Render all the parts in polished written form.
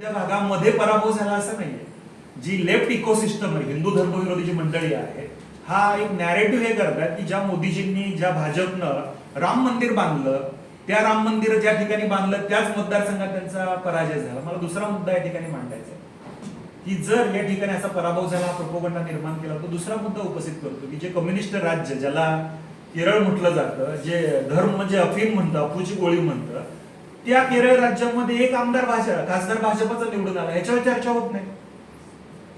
त्या भागामध्ये पराभव झाला असं नाहीये. जी लेफ्ट इकोसिस्टम आहे, हिंदू धर्मविरोधी जी मंडळी आहे, हा एक नॅरेटिव्ह हे करतात की ज्या मोदीजींनी, ज्या भाजपनं राम मंदिर बांधलं, त्या राम मंदिर ज्या ठिकाणी बांधलं त्याच मतदारसंघात त्यांचा पराजय झाला. मला दुसरा मुद्दा या ठिकाणी मांडायचा आहे की जर या ठिकाणी असा पराभव झाला, हा प्रोपोगंडा निर्माण केला, तो दुसरा मुद्दा उपस्थित करतो की जे कम्युनिस्ट राज्य, ज्याला केरळ म्हटलं जातं, जे धर्म म्हणजे अफीम म्हणतं, अफूची गोळी म्हणतं, त्या केरळ राज्यामध्ये एक आमदार खासदार भाजपचा निवडून आला, याच्यावर चर्चा होत नाही.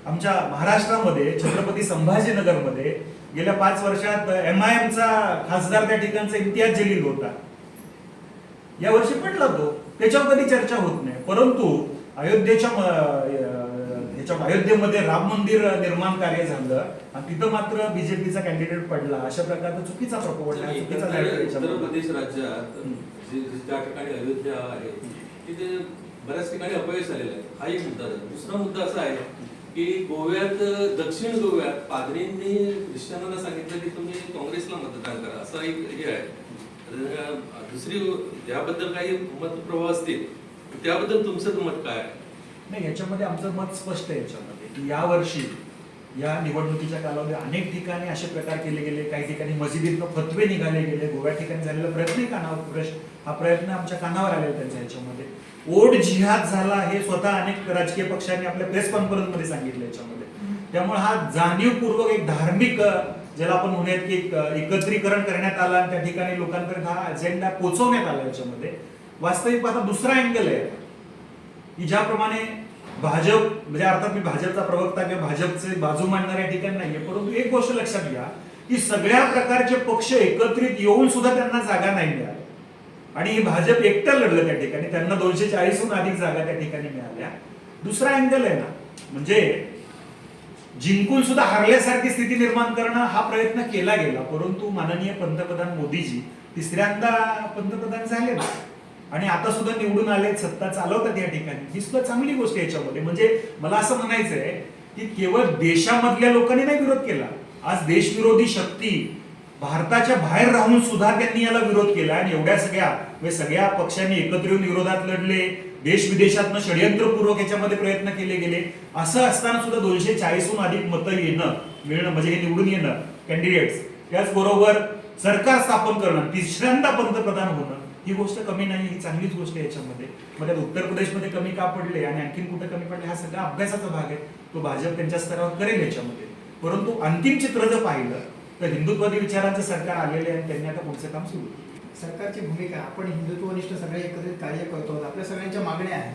आमच्या महाराष्ट्रामध्ये छत्रपती संभाजीनगरमध्ये गेल्या 5 वर्षात MIMचा खासदार त्या ठिकाणचा इम्तियाज जलील होता. या वर्षी पडला तो, त्याच्यावर कधी चर्चा होत नाही. परंतु अयोध्येमध्ये राम मंदिर निर्माण कार्य झालं आणि तिथं मात्र बीजेपीचा कॅन्डिडेट पडला. अशा प्रकारचा चुकीचा प्रपोगंडा, चुकीचा उत्तर प्रदेश राज्यात ज्या ठिकाणी अयोध्या आहे तिथे बऱ्याच ठिकाणी अपयश झालेलं आहे. हा एक मुद्दा आहे. दुसरा मुद्दा असा आहे की गोव्यात, दक्षिण गोव्यात पादरींनी ख्रिश्चनांना सांगितलं की तुम्ही काँग्रेसला मतदान करा, असा एक हे आहे. दुसरी याबद्दल काही मतप्रवाह असतील त्याबद्दल तुमचं मत काय आहे? नाही, याच्यामध्ये आमचं मत स्पष्ट आहे याच्यामध्ये की या वर्षी या निवडणुकीच्या कालावधीत अनेक ठिकाणी असे प्रकार केले गेले, काही ठिकाणी मशिदीतनं फतवे निघाले गेले, गोव्या ठिकाणी झालेला प्रयत्नही हा प्रयत्न आमच्या कानावर आलेला त्यांच्या ह्याच्यामध्ये. ओढ जिहाद झाला हे स्वतः अनेक राजकीय पक्षांनी आपल्या प्रेस कॉन्फरन्स मध्ये सांगितलं याच्यामध्ये. त्यामुळे हा जाणीवपूर्वक एक धार्मिक, ज्याला आपण म्हणूयात की एकत्रीकरण करण्यात आलं आणि त्या ठिकाणी लोकांपर्यंत हा अजेंडा पोहोचवण्यात आला. याच्यामध्ये वास्तविक आता दुसरा अँगल आहे की ज्याप्रमाणे भाजप, म्हणजे अर्थात मी भाजपचा प्रवक्ता किंवा भाजपचे बाजू मांडणाऱ्या ठिकाणी नाहीये, परंतु एक गोष्ट लक्षात घ्या की सगळ्या प्रकारचे पक्ष एकत्रित येऊन सुद्धा त्यांना जागा नाही मिळाल्या आणि भाजप एकटं लढलं त्या ठिकाणी, त्यांना 240हून अधिक जागा त्या ठिकाणी मिळाल्या. दुसरा अँगल आहे ना, म्हणजे जिंकून सुद्धा हरल्यासारखी स्थिती निर्माण करणं हा प्रयत्न केला गेला, परंतु माननीय पंतप्रधान मोदीजी तिसऱ्यांदा पंतप्रधान झाले आणि आता सुद्धा निवडून आले, सत्ता चालवतात या ठिकाणी. ही सुद्धा चांगली गोष्ट आहे याच्यामध्ये. म्हणजे मला असं म्हणायचंय की केवळ देशामधल्या लोकांनी नाही विरोध केला, आज देशविरोधी शक्ती भारताच्या बाहेर राहून सुद्धा त्यांनी याला विरोध केला आणि एवढ्या सगळ्या पक्षांनी एकत्र येऊन विरोधात लढले, देश विदेशातनं षडयंत्रपूर्वक याच्यामध्ये प्रयत्न केले गेले. असं असताना सुद्धा 240हून अधिक मतं मिळणं म्हणजे हे निवडून येणं कॅन्डिडेट्स, त्याचबरोबर सरकार स्थापन करणं, तिसऱ्यांदा पंतप्रधान होणं, ही गोष्ट कमी नाही, ही चांगलीच गोष्ट आहे याच्यामध्ये. मग उत्तर प्रदेशमध्ये कमी का पडले आणि आणखीन कुठे कमी पडले, हा सगळा अभ्यासाचा भाग आहे, तो भाजप त्यांच्या स्तरावर करेल याच्यामध्ये. परंतु अंतिम चित्र जर पाहिलं तर हिंदुत्ववादी विचारांचं सरकार आलेले आहे, त्यांनी आता पुढचं काम सुरू केलं. सरकारची भूमिका, आपण हिंदुत्वनिष्ठ सगळे एकत्रित कार्य करतो, आपल्या सगळ्यांच्या मागण्या आहेत.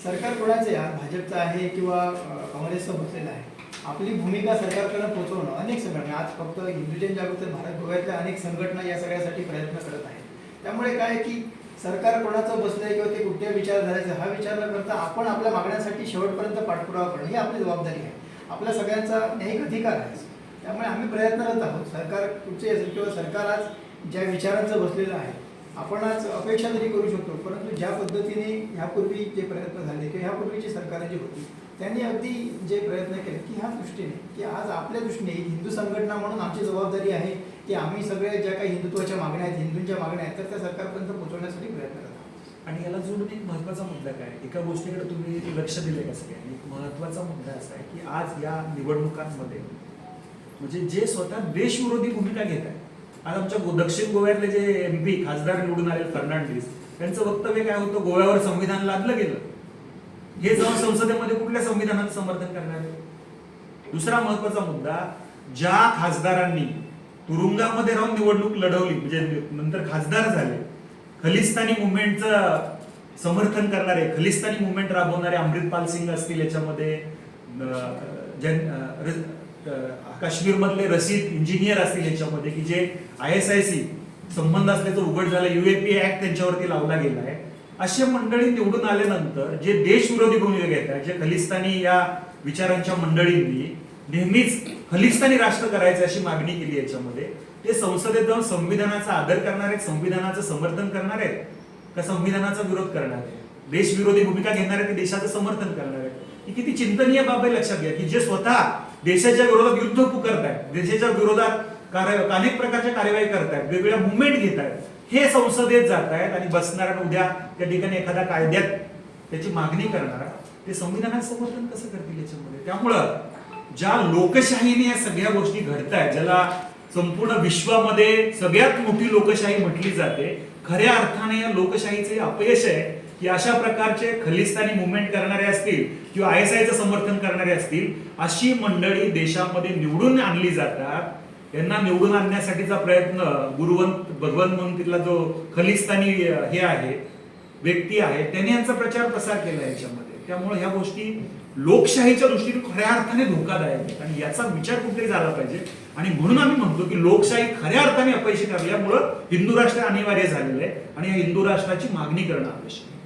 सरकार कोणाचे आहे, भाजपचं आहे किंवा काँग्रेसचं बसलेलं आहे, आपली भूमिका सरकारकडे पोहोचवणं. अनेक संघटना, आज फक्त हिंदुजन जागृत भारत गोव्यातल्या अनेक संघटना या सगळ्यासाठी प्रयत्न करत आहेत. त्यामुळे काय की सरकार कोणाचं बसलंय किंवा ते कुठल्या विचारधाराचं हा विचार न करता आपण आपल्या मागण्यांसाठी शेवटपर्यंत पाठपुरावा करणं ही आपली जबाबदारी आहे, आपल्या सगळ्यांचा न्यायिक अधिकार आहे. त्यामुळे आम्ही प्रयत्नरत आहोत. सरकार कुठचे असेल किंवा सरकार आज ज्या विचारांचं बसलेलं आहे, आपण आज अपेक्षा तरी करू शकतो, परंतु ज्या पद्धतीने ह्यापूर्वी जे प्रयत्न झाले किंवा ह्यापूर्वीची सरकार जी होती त्यांनी अगदी जे प्रयत्न केले की ह्या दृष्टीने की आज आपल्या दृष्टीने हिंदू संघटना म्हणून आमची जबाबदारी आहे की आम्ही सगळे ज्या काही हिंदुत्वाच्या मागण्या आहेत, हिंदूंच्या मागण्या आहेत, तर त्या सरकारपर्यंत पोहोचवण्यासाठी प्रयत्न करत आहोत. आणि याला जोडून एक महत्वाचा मुद्दा काय, एका गोष्टीकडे तुम्ही लक्ष दिले का सगळ्यांनी, एक महत्वाचा मुद्दा असा आहे की आज या निवडणुकांमध्ये म्हणजे जे स्वतः देशविरोधी भूमिका घेत आहे, आज आमच्या दक्षिण गोव्यातले जे MP खासदार निवडून आले फर्नांडिस, त्यांचं वक्तव्य काय होतं, गोव्यावर संविधान लादलं गेलं, हे जाऊन संसदेमध्ये कुठल्या संविधानाचं समर्थन करणार आहे. दुसरा महत्वाचा मुद्दा, ज्या खासदारांनी तुरुंगामध्ये राहून निवडणूक लढवली म्हणजे नंतर खासदार झाले, खलिस्तानी मुवमेंटचं समर्थन करणारे, खलिस्तानी मुवमेंट राबवणारे अमृतपाल सिंग असतील, याच्यामध्ये काश्मीर मधले रशीद इंजिनियर असतील याच्यामध्ये, की जे ISIC संबंध असल्याचं उघड झालं, UAP ऍक्ट त्यांच्यावरती लावला गेला आहे. अशा मंडळी निवडून आल्यानंतर जे देशविरोधी भूमिका घेत आहेत, जे खलिस्तानी या विचारांच्या मंडळींनी नेहमीच खलिस्तानी राष्ट्र करायचं अशी मागणी केली याच्यामध्ये, ते संसदेत जाऊन संविधानाचा आदर करणार आहेत, संविधानाचं समर्थन करणार आहेत का संविधानाचा विरोध करणार आहेत, देशविरोधी भूमिका घेणार आहेत की देशाचं समर्थन करणार आहेत. ही किती चिंतनीय बाब आहे, लक्षात घ्या की जे स्वतः देशाच्या विरोधात युद्ध पुकारतायत, देशाच्या विरोधात अनेक प्रकारच्या कार्यवाही करतायत, वेगवेगळ्या मुवमेंट घेत आहेत, हे संसदेत जात आहेत आणि बसणार आणि उद्या त्या ठिकाणी एखाद्या कायद्यात त्याची मागणी करणार, ते संविधानाचं समर्थन कसं करतील याच्यामध्ये? त्यामुळं ज्या लोकशाहीने या सगळ्या गोष्टी घडतायत, ज्याला संपूर्ण विश्वामध्ये सगळ्यात मोठी लोकशाही म्हटली जाते, खऱ्या अर्थाने या लोकशाहीचे अपयश आहे की अशा प्रकारचे खलिस्तानी मुवमेंट करणारे असतील किंवा ISIचं समर्थन करणारे असतील, अशी मंडळी देशामध्ये निवडून आणली जातात. यांना निवडून आणण्यासाठीचा प्रयत्न गुरुवंत भगवंत म्हणून तिथला जो खलिस्तानी हे आहे व्यक्ती आहे त्याने यांचा प्रचार प्रसार केला याच्यामध्ये. त्यामुळे ह्या गोष्टी लोकशाहीच्या दृष्टीने खऱ्या अर्थाने धोकादायक आहेत आणि याचा विचार कुठेतरी झाला पाहिजे. आणि म्हणून आम्ही म्हणतो की लोकशाही खऱ्या अर्थाने अपयशी ठरल्यामुळं हिंदू राष्ट्र अनिवार्य झालेलं आहे आणि या हिंदू राष्ट्राची मागणी करणं आवश्यक आहे.